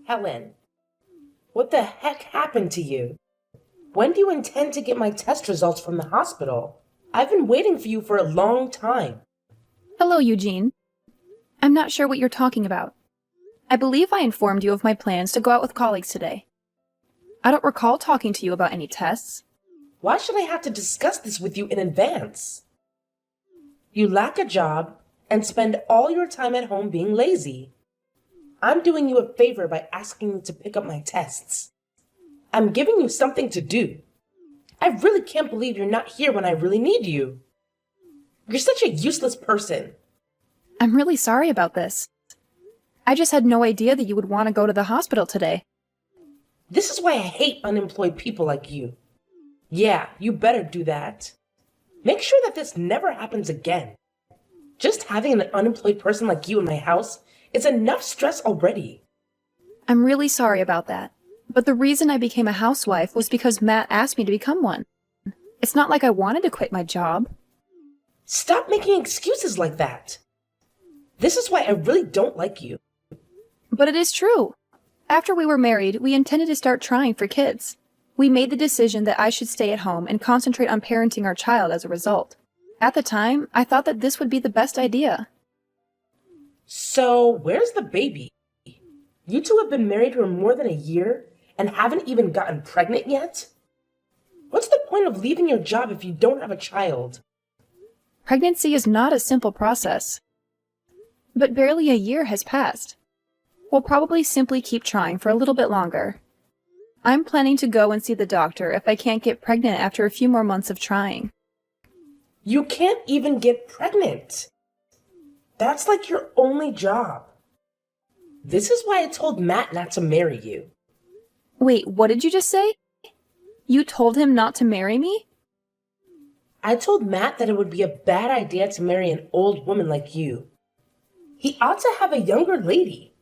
Helen, what the heck happened to you? When do you intend to get my test results from the hospital? I've been waiting for you for a long time. Hello, Eugene. I'm not sure what you're talking about. I believe I informed you of my plans to go out with colleagues today. I don't recall talking to you about any tests. Why should I have to discuss this with you in advance? You lack a job and spend all your time at home being lazy. I'm doing you a favor by asking you to pick up my tests. I'm giving you something to do. I really can't believe you're not here when I really need you. You're such a useless person. I'm really sorry about this. I just had no idea that you would want to go to the hospital today. This is why I hate unemployed people like you. Yeah, you better do that. Make sure that this never happens again. Just having an unemployed person like you in my house is enough stress already. I'm really sorry about that. But the reason I became a housewife was because Matt asked me to become one. It's not like I wanted to quit my job. Stop making excuses like that. This is why I really don't like you. But it is true. After we were married, we intended to start trying for kids. We made the decision that I should stay at home and concentrate on parenting our child as a result. At the time, I thought that this would be the best idea. So, where's the baby? You two have been married for more than a year and haven't even gotten pregnant yet? What's the point of leaving your job if you don't have a child? Pregnancy is not a simple process. But barely a year has passed. We'll probably simply keep trying for a little bit longer. I'm planning to go and see the doctor if I can't get pregnant after a few more months of trying. You can't even get pregnant. That's like your only job. This is why I told Matt not to marry you. Wait, what did you just say? You told him not to marry me? I told Matt that it would be a bad idea to marry an old woman like you. He ought to have a younger lady.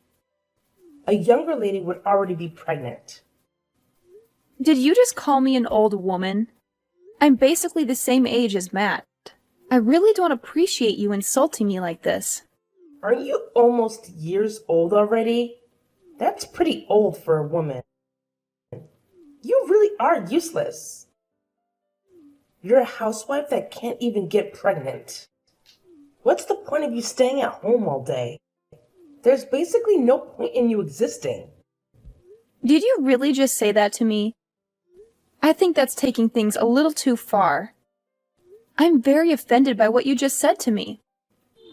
A younger lady would already be pregnant. Did you just call me an old woman? I'm basically the same age as Matt. I really don't appreciate you insulting me like this. Aren't you almost years old already? That's pretty old for a woman. You really are useless. You're a housewife that can't even get pregnant. What's the point of you staying at home all day? There's basically no point in you existing. Did you really just say that to me? I think that's taking things a little too far. I'm very offended by what you just said to me.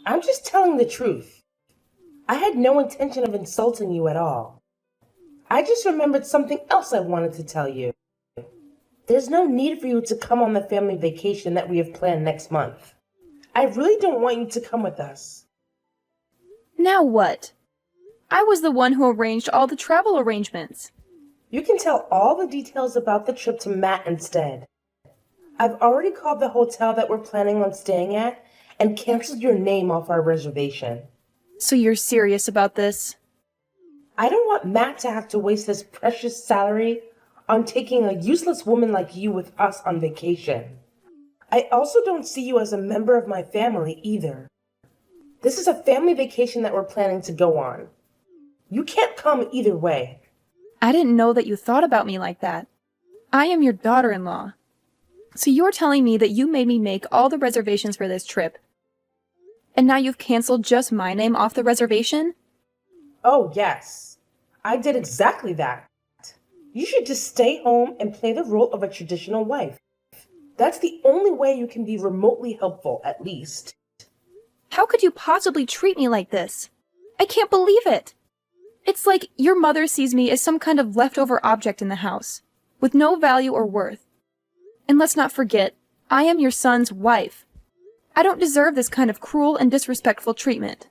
I'm just telling the truth. I had no intention of insulting you at all. I just remembered something else I wanted to tell you. There's no need for you to come on the family vacation that we have planned next month. I really don't want you to come with us. Now what? I was the one who arranged all the travel arrangements. You can tell all the details about the trip to Matt instead. I've already called the hotel that we're planning on staying at and canceled your name off our reservation. So you're serious about this? I don't want Matt to have to waste his precious salary on taking a useless woman like you with us on vacation. I also don't see you as a member of my family either. This is a family vacation that we're planning to go on. You can't come either way. I didn't know that you thought about me like that. I am your daughter-in-law. So you're telling me that you made me make all the reservations for this trip. And now you've canceled just my name off the reservation? Oh, yes. I did exactly that. You should just stay home and play the role of a traditional wife. That's the only way you can be remotely helpful, at least. How could you possibly treat me like this? I can't believe it. It's like your mother sees me as some kind of leftover object in the house, with no value or worth. And let's not forget, I am your son's wife. I don't deserve this kind of cruel and disrespectful treatment.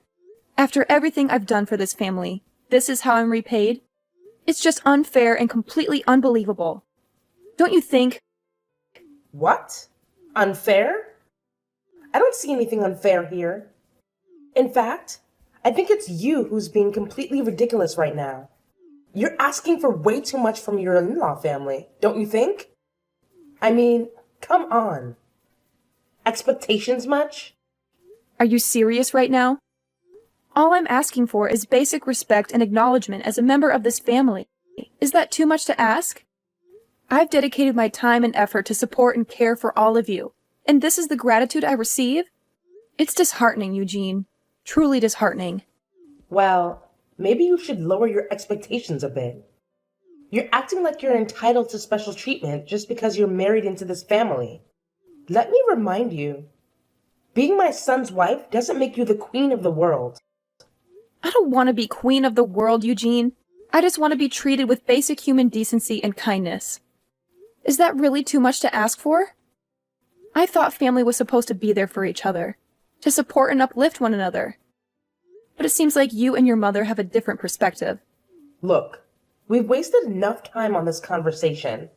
After everything I've done for this family, this is how I'm repaid? It's just unfair and completely unbelievable. Don't you think? What? Unfair? I don't see anything unfair here. In fact, I think it's you who's being completely ridiculous right now. You're asking for way too much from your in-law family, don't you think? I mean, come on. Expectations much? Are you serious right now? All I'm asking for is basic respect and acknowledgement as a member of this family. Is that too much to ask? I've dedicated my time and effort to support and care for all of you, and this is the gratitude I receive? It's disheartening, Eugene. Truly disheartening. Well, maybe you should lower your expectations a bit. You're acting like you're entitled to special treatment just because you're married into this family. Let me remind you, being my son's wife doesn't make you the queen of the world. I don't want to be queen of the world, Eugene. I just want to be treated with basic human decency and kindness. Is that really too much to ask for? I thought family was supposed to be there for each other, to support and uplift one another. But it seems like you and your mother have a different perspective. Look, we've wasted enough time on this conversation.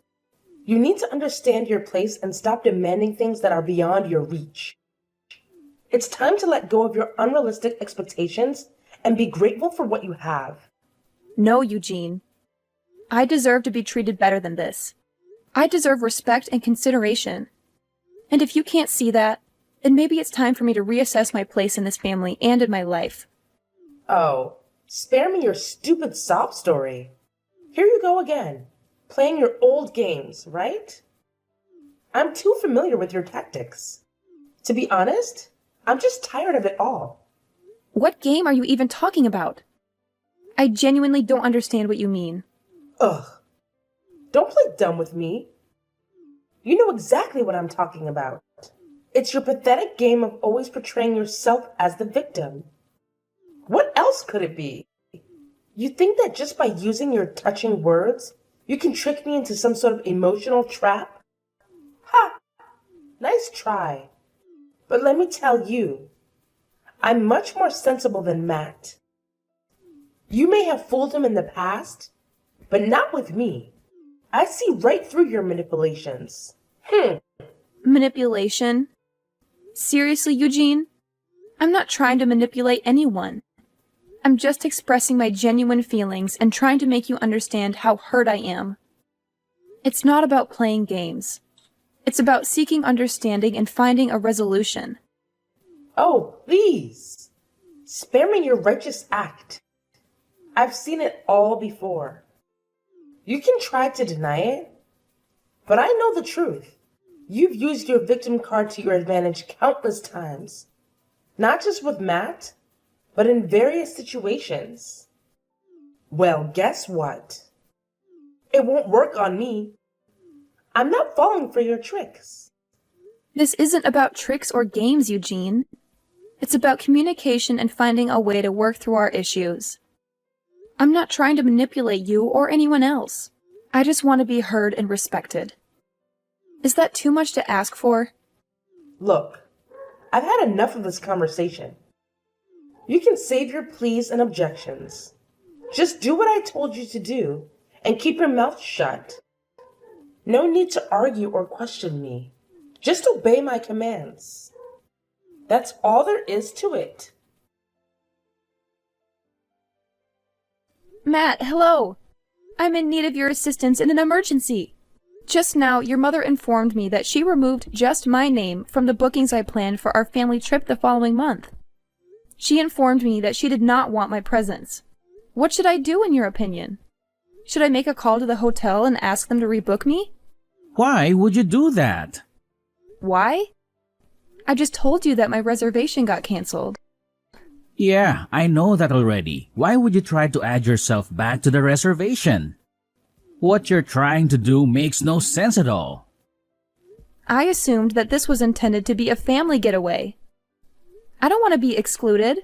You need to understand your place and stop demanding things that are beyond your reach. It's time to let go of your unrealistic expectations and be grateful for what you have. No, Eugene. I deserve to be treated better than this. I deserve respect and consideration. And if you can't see that, then maybe it's time for me to reassess my place in this family and in my life. Oh, spare me your stupid sob story. Here you go again, playing your old games, right? I'm too familiar with your tactics. To be honest, I'm just tired of it all. What game are you even talking about? I genuinely don't understand what you mean. Ugh. Don't play dumb with me. You know exactly what I'm talking about. It's your pathetic game of always portraying yourself as the victim. What else could it be? You think that just by using your touching words, you can trick me into some sort of emotional trap? Ha! Nice try. But let me tell you, I'm much more sensible than Matt. You may have fooled him in the past, but not with me. I see right through your manipulations. Manipulation? Seriously, Eugene? I'm not trying to manipulate anyone. I'm just expressing my genuine feelings and trying to make you understand how hurt I am. It's not about playing games. It's about seeking understanding and finding a resolution. Oh, please. Spare me your righteous act. I've seen it all before. You can try to deny it, but I know the truth. You've used your victim card to your advantage countless times. Not just with Matt, but in various situations. Well, guess what? It won't work on me. I'm not falling for your tricks. This isn't about tricks or games, Eugene. It's about communication and finding a way to work through our issues. I'm not trying to manipulate you or anyone else. I just want to be heard and respected. Is that too much to ask for? Look, I've had enough of this conversation. You can save your pleas and objections. Just do what I told you to do and keep your mouth shut. No need to argue or question me. Just obey my commands. That's all there is to it. Matt, hello. I'm in need of your assistance in an emergency. Just now, your mother informed me that she removed just my name from the bookings I planned for our family trip the following month. She informed me that she did not want my presence. What should I do in your opinion? Should I make a call to the hotel and ask them to rebook me? Why would you do that? Why? I just told you that my reservation got canceled. Yeah, I know that already. Why would you try to add yourself back to the reservation? What you're trying to do makes no sense at all. I assumed that this was intended to be a family getaway. I don't want to be excluded.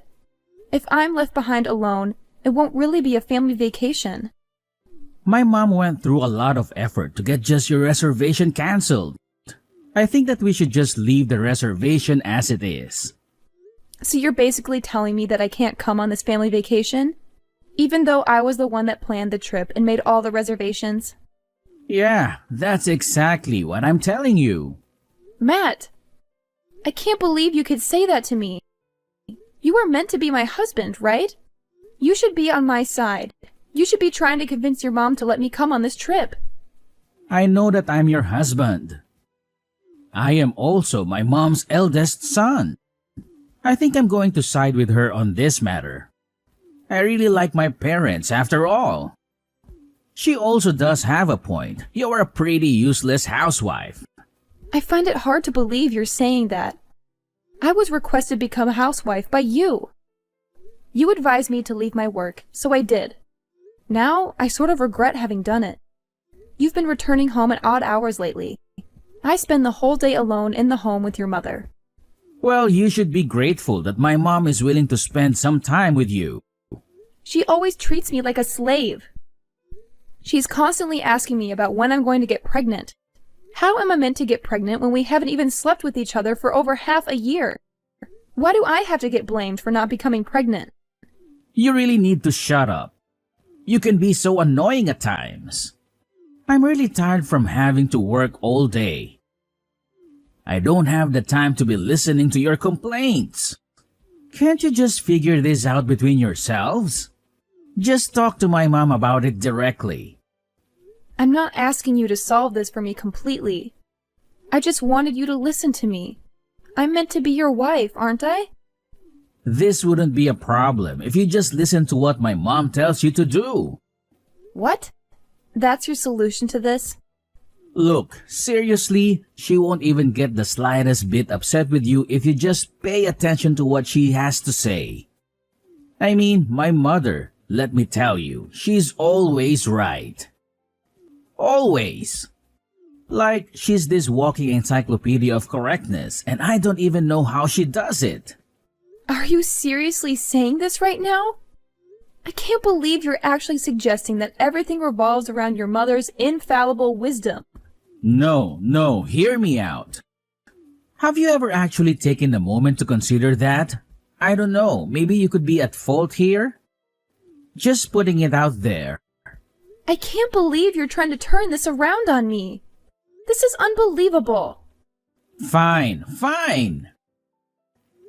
If I'm left behind alone, it won't really be a family vacation. My mom went through a lot of effort to get just your reservation canceled. I think that we should just leave the reservation as it is. So you're basically telling me that I can't come on this family vacation? Even though I was the one that planned the trip and made all the reservations? Yeah, that's exactly what I'm telling you. Matt! I can't believe you could say that to me. You were meant to be my husband, right? You should be on my side. You should be trying to convince your mom to let me come on this trip. I know that I'm your husband. I am also my mom's eldest son. I think I'm going to side with her on this matter. I really like my parents after all. She also does have a point. You're a pretty useless housewife. I find it hard to believe you're saying that. I was requested to become a housewife by you. You advised me to leave my work, so I did. Now, I sort of regret having done it. You've been returning home at odd hours lately. I spend the whole day alone in the home with your mother. Well, you should be grateful that my mom is willing to spend some time with you. She always treats me like a slave. She's constantly asking me about when I'm going to get pregnant. How am I meant to get pregnant when we haven't even slept with each other for over half a year? Why do I have to get blamed for not becoming pregnant? You really need to shut up. You can be so annoying at times. I'm really tired from having to work all day. I don't have the time to be listening to your complaints. Can't you just figure this out between yourselves? Just talk to my mom about it directly. I'm not asking you to solve this for me completely. I just wanted you to listen to me. I'm meant to be your wife, aren't I? This wouldn't be a problem if you just listen to what my mom tells you to do. What? That's your solution to this? Look, seriously, she won't even get the slightest bit upset with you if you just pay attention to what she has to say. I mean, my mother, let me tell you, she's always right. Always. Like, she's this walking encyclopedia of correctness, and I don't even know how she does it. Are you seriously saying this right now? I can't believe you're actually suggesting that everything revolves around your mother's infallible wisdom. No, hear me out. Have you ever actually taken a moment to consider that? I don't know, maybe you could be at fault here? Just putting it out there. I can't believe you're trying to turn this around on me. This is unbelievable. Fine.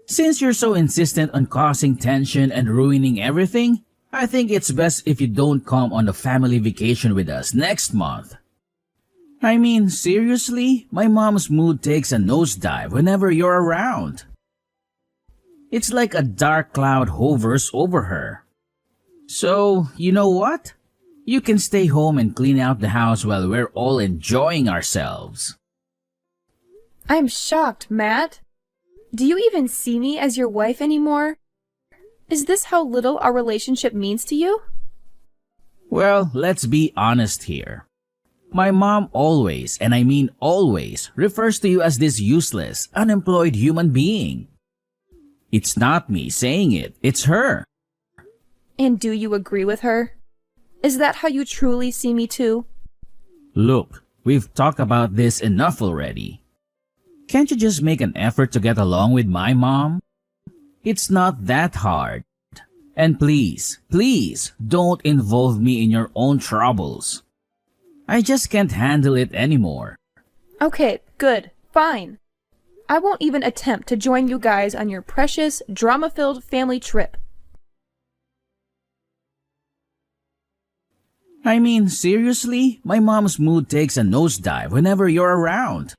Since you're so insistent on causing tension and ruining everything, I think it's best if you don't come on a family vacation with us next month. I mean, seriously, my mom's mood takes a nosedive whenever you're around. It's like a dark cloud hovers over her. So, you know what? You can stay home and clean out the house while we're all enjoying ourselves. I'm shocked, Matt. Do you even see me as your wife anymore? Is this how little our relationship means to you? Well, let's be honest here. My mom always, and I mean always, refers to you as this useless, unemployed human being. It's not me saying it, it's her. And do you agree with her? Is that how you truly see me too? Look, we've talked about this enough already. Can't you just make an effort to get along with my mom? It's not that hard. And please, don't involve me in your own troubles. I just can't handle it anymore. Okay, good, fine. I won't even attempt to join you guys on your precious, drama-filled family trip. I mean, seriously, my mom's mood takes a nosedive whenever you're around.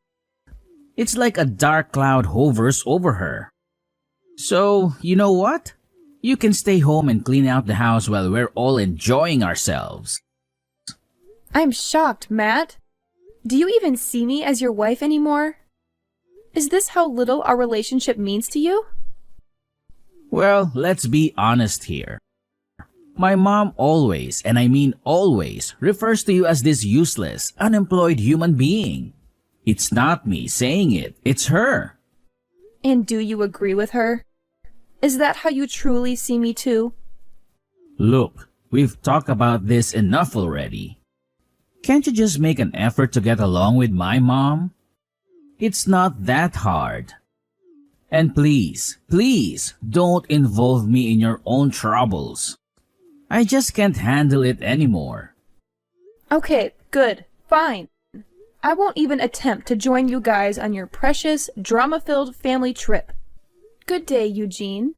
It's like a dark cloud hovers over her. So, you know what? You can stay home and clean out the house while we're all enjoying ourselves. I'm shocked, Matt. Do you even see me as your wife anymore? Is this how little our relationship means to you? Well, let's be honest here. My mom always, and I mean always, refers to you as this useless, unemployed human being. It's not me saying it, it's her. And do you agree with her? Is that how you truly see me too? Look, we've talked about this enough already. Can't you just make an effort to get along with my mom? It's not that hard. And please, don't involve me in your own troubles. I just can't handle it anymore. Okay, good, fine. I won't even attempt to join you guys on your precious, drama-filled family trip. Good day, Eugene.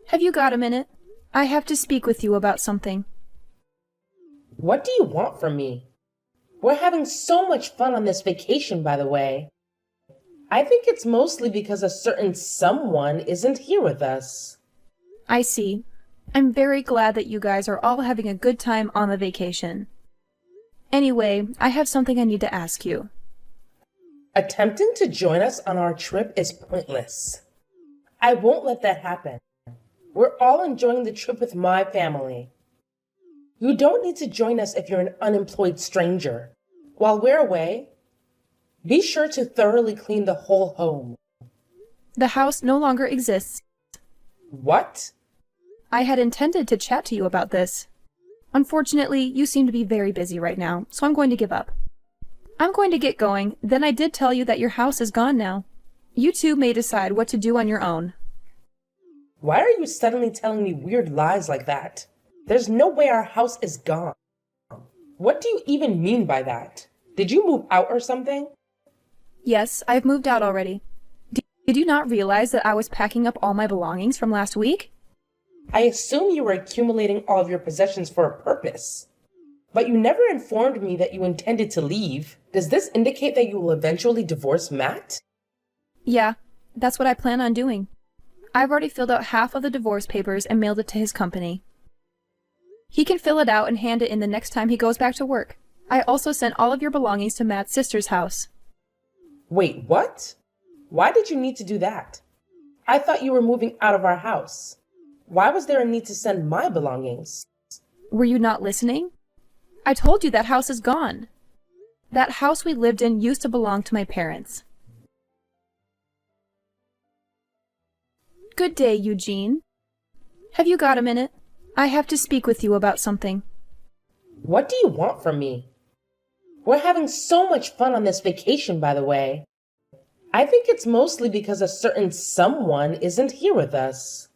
Have you got a minute? I have to speak with you about something. What do you want from me? We're having so much fun on this vacation, by the way. I think it's mostly because a certain someone isn't here with us. I see. I'm very glad that you guys are all having a good time on the vacation. Anyway, I have something I need to ask you. Attempting to join us on our trip is pointless. I won't let that happen. We're all enjoying the trip with my family. You don't need to join us if you're an unemployed stranger. While we're away, be sure to thoroughly clean the whole home. The house no longer exists. What? I had intended to chat to you about this. Unfortunately, you seem to be very busy right now, so I'm going to give up. I'm going to get going, then I did tell you that your house is gone now. You two may decide what to do on your own. Why are you suddenly telling me weird lies like that? There's no way our house is gone. What do you even mean by that? Did you move out or something? Yes, I've moved out already. Did you not realize that I was packing up all my belongings from last week? I assume you were accumulating all of your possessions for a purpose. But you never informed me that you intended to leave. Does this indicate that you will eventually divorce Matt? Yeah, that's what I plan on doing. I've already filled out half of the divorce papers and mailed it to his company. He can fill it out and hand it in the next time he goes back to work. I also sent all of your belongings to Matt's sister's house. Wait, what? Why did you need to do that? I thought you were moving out of our house. Why was there a need to send my belongings? Were you not listening? I told you that house is gone. That house we lived in used to belong to my parents. Good day, Eugene. Have you got a minute? I have to speak with you about something. What do you want from me? We're having so much fun on this vacation, by the way. I think it's mostly because a certain someone isn't here with us.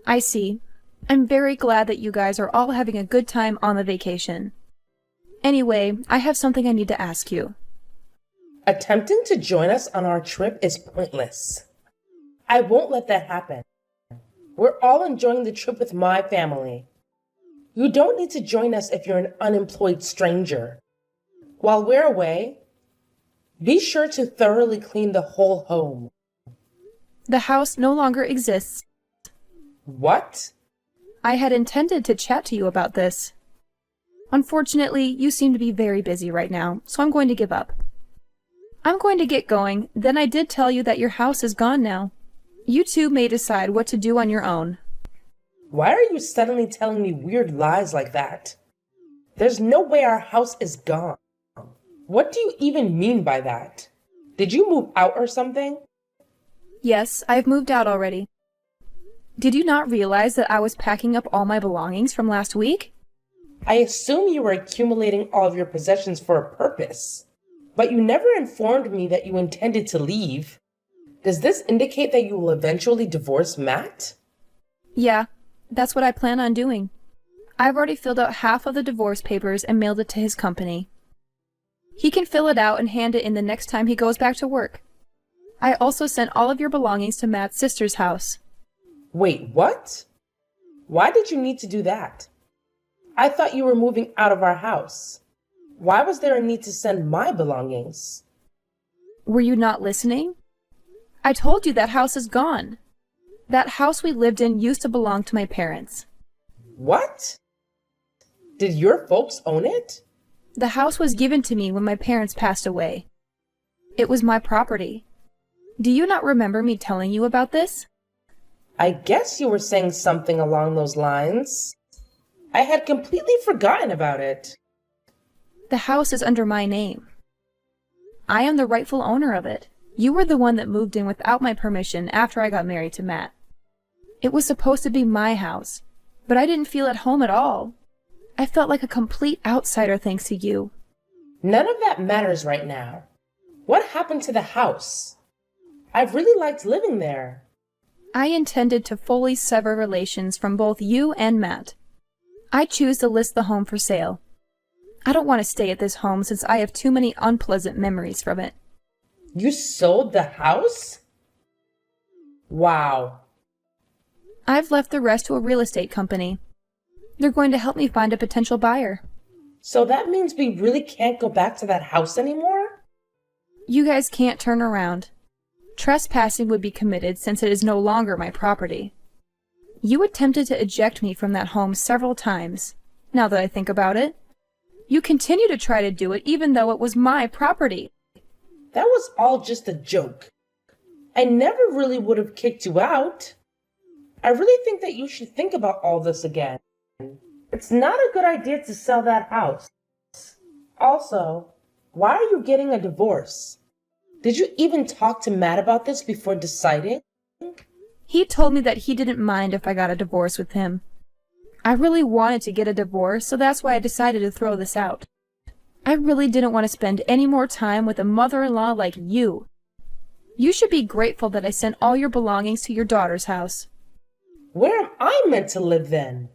I see. I'm very glad that you guys are all having a good time on the vacation. Anyway, I have something I need to ask you. Attempting to join us on our trip is pointless. I won't let that happen. We're all enjoying the trip with my family. You don't need to join us if you're an unemployed stranger. While we're away, be sure to thoroughly clean the whole home. The house no longer exists. What? I had intended to chat to you about this. Unfortunately, you seem to be very busy right now, so I'm going to give up. I'm going to get going, then I did tell you that your house is gone now. You two may decide what to do on your own. Why are you suddenly telling me weird lies like that? There's no way our house is gone. What do you even mean by that? Did you move out or something? Yes, I've moved out already. Did you not realize that I was packing up all my belongings from last week? I assume you were accumulating all of your possessions for a purpose. But you never informed me that you intended to leave. Does this indicate that you will eventually divorce Matt? Yeah, that's what I plan on doing. I've already filled out half of the divorce papers and mailed it to his company. He can fill it out and hand it in the next time he goes back to work. I also sent all of your belongings to Matt's sister's house. Wait, what? Why did you need to do that? I thought you were moving out of our house. Why was there a need to send my belongings? Were you not listening? I told you that house is gone. That house we lived in used to belong to my parents. What? Did your folks own it? The house was given to me when my parents passed away. It was my property. Do you not remember me telling you about this? I guess you were saying something along those lines. I had completely forgotten about it. The house is under my name. I am the rightful owner of it. You were the one that moved in without my permission after I got married to Matt. It was supposed to be my house, but I didn't feel at home at all. I felt like a complete outsider thanks to you. None of that matters right now. What happened to the house? I've really liked living there. I intended to fully sever relations from both you and Matt. I choose to list the home for sale. I don't want to stay at this home since I have too many unpleasant memories from it. You sold the house? Wow. I've left the rest to a real estate company. They're going to help me find a potential buyer. So that means we really can't go back to that house anymore? You guys can't turn around. Trespassing would be committed since it is no longer my property. You attempted to eject me from that home several times, now that I think about it. You continue to try to do it even though it was my property. That was all just a joke. I never really would have kicked you out. I really think that you should think about all this again. It's not a good idea to sell that house. Also, why are you getting a divorce? Did you even talk to Matt about this before deciding? He told me that he didn't mind if I got a divorce with him. I really wanted to get a divorce, so that's why I decided to throw this out. I really didn't want to spend any more time with a mother-in-law like you. You should be grateful that I sent all your belongings to your daughter's house. Where am I meant to live then?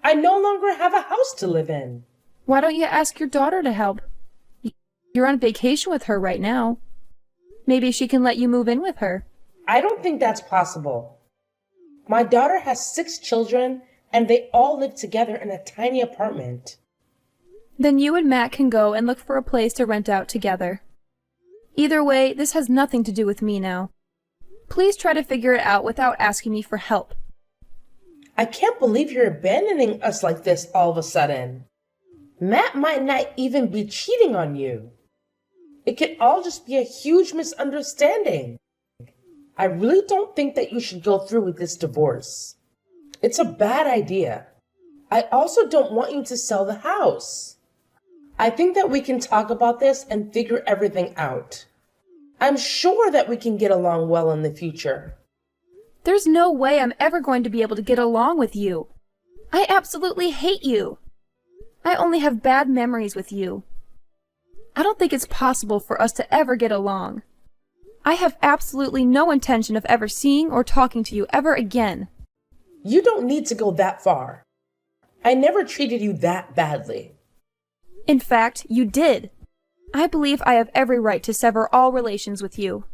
I no longer have a house to live in. Why don't you ask your daughter to help? You're on vacation with her right now. Maybe she can let you move in with her. I don't think that's possible. My daughter has 6 children, and they all live together in a tiny apartment. Then you and Matt can go and look for a place to rent out together. Either way, this has nothing to do with me now. Please try to figure it out without asking me for help. I can't believe you're abandoning us like this all of a sudden. Matt might not even be cheating on you. It could all just be a huge misunderstanding. I really don't think that you should go through with this divorce. It's a bad idea. I also don't want you to sell the house. I think that we can talk about this and figure everything out. I'm sure that we can get along well in the future. There's no way I'm ever going to be able to get along with you. I absolutely hate you. I only have bad memories with you. I don't think it's possible for us to ever get along. I have absolutely no intention of ever seeing or talking to you ever again. You don't need to go that far. I never treated you that badly. In fact, you did. I believe I have every right to sever all relations with you.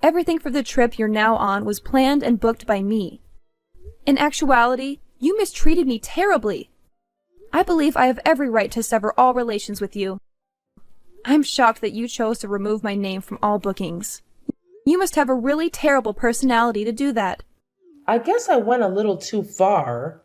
Everything for the trip you're now on was planned and booked by me. In actuality, you mistreated me terribly. I believe I have every right to sever all relations with you. I'm shocked that you chose to remove my name from all bookings. You must have a really terrible personality to do that. I guess I went a little too far.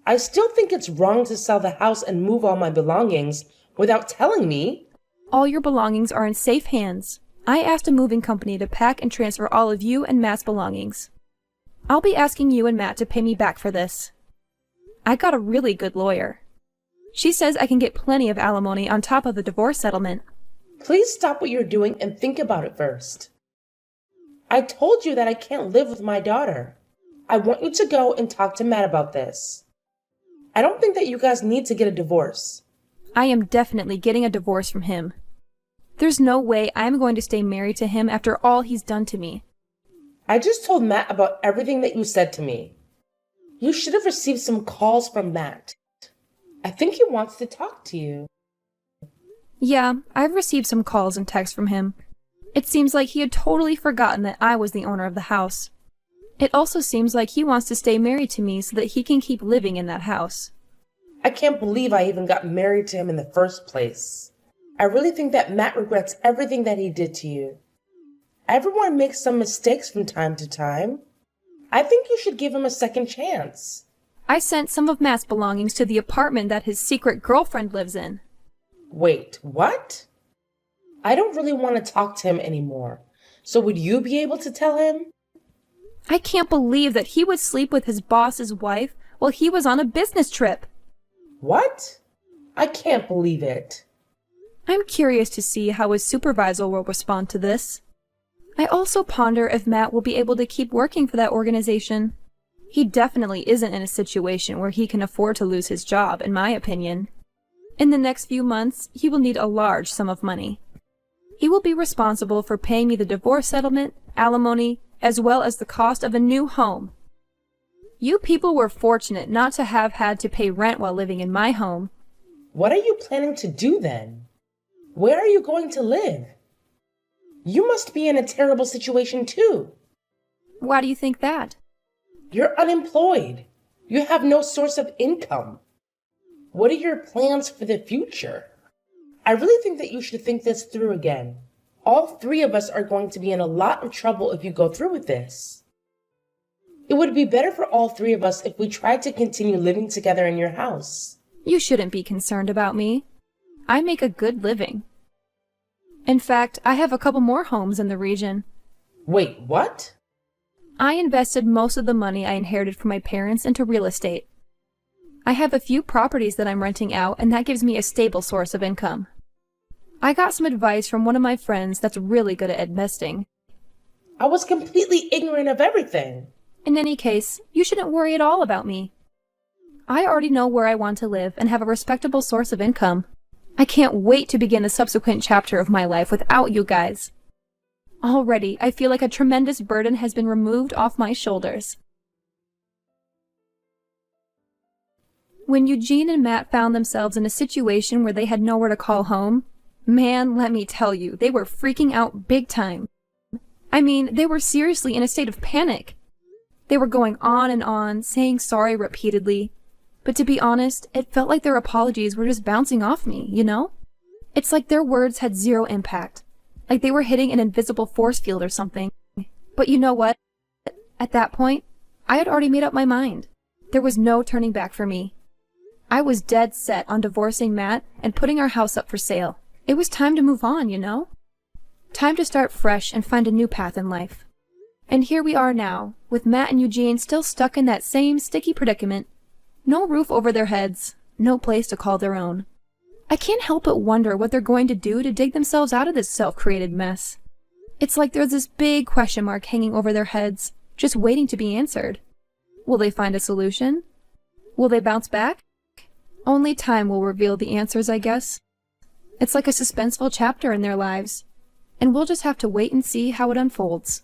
I still think it's wrong to sell the house and move all my belongings without telling me. All your belongings are in safe hands. I asked a moving company to pack and transfer all of you and Matt's belongings. I'll be asking you and Matt to pay me back for this. I got a really good lawyer. She says I can get plenty of alimony on top of the divorce settlement. Please stop what you're doing and think about it first. I told you that I can't live with my daughter. I want you to go and talk to Matt about this. I don't think that you guys need to get a divorce. I am definitely getting a divorce from him. There's no way I'm going to stay married to him after all he's done to me. I just told Matt about everything that you said to me. You should have received some calls from Matt. I think he wants to talk to you. Yeah, I've received some calls and texts from him. It seems like he had totally forgotten that I was the owner of the house. It also seems like he wants to stay married to me so that he can keep living in that house. I can't believe I even got married to him in the first place. I really think that Matt regrets everything that he did to you. Everyone makes some mistakes from time to time. I think you should give him a second chance. I sent some of Matt's belongings to the apartment that his secret girlfriend lives in. Wait, what? I don't really want to talk to him anymore. So would you be able to tell him? I can't believe that he would sleep with his boss's wife while he was on a business trip. What? I can't believe it. I'm curious to see how his supervisor will respond to this. I also ponder if Matt will be able to keep working for that organization. He definitely isn't in a situation where he can afford to lose his job, in my opinion. In the next few months, he will need a large sum of money. He will be responsible for paying me the divorce settlement, alimony, as well as the cost of a new home. You people were fortunate not to have had to pay rent while living in my home. What are you planning to do then? Where are you going to live? You must be in a terrible situation too. Why do you think that? You're unemployed. You have no source of income. What are your plans for the future? I really think that you should think this through again. All three of us are going to be in a lot of trouble if you go through with this. It would be better for all three of us if we tried to continue living together in your house. You shouldn't be concerned about me. I make a good living. In fact, I have a couple more homes in the region. Wait, what? I invested most of the money I inherited from my parents into real estate. I have a few properties that I'm renting out, and that gives me a stable source of income. I got some advice from one of my friends that's really good at investing. I was completely ignorant of everything. In any case, you shouldn't worry at all about me. I already know where I want to live and have a respectable source of income. I can't wait to begin the subsequent chapter of my life without you guys. Already, I feel like a tremendous burden has been removed off my shoulders. When Eugene and Matt found themselves in a situation where they had nowhere to call home, man, let me tell you, they were freaking out big time. I mean, they were seriously in a state of panic. They were going on and on, saying sorry repeatedly. But to be honest, it felt like their apologies were just bouncing off me, you know? It's like their words had zero impact. Like they were hitting an invisible force field or something. But you know what? At that point, I had already made up my mind. There was no turning back for me. I was dead set on divorcing Matt and putting our house up for sale. It was time to move on, you know? Time to start fresh and find a new path in life. And here we are now, with Matt and Eugene still stuck in that same sticky predicament. No roof over their heads, no place to call their own. I can't help but wonder what they're going to do to dig themselves out of this self-created mess. It's like there's this big question mark hanging over their heads, just waiting to be answered. Will they find a solution? Will they bounce back? Only time will reveal the answers, I guess. It's like a suspenseful chapter in their lives, and we'll just have to wait and see how it unfolds.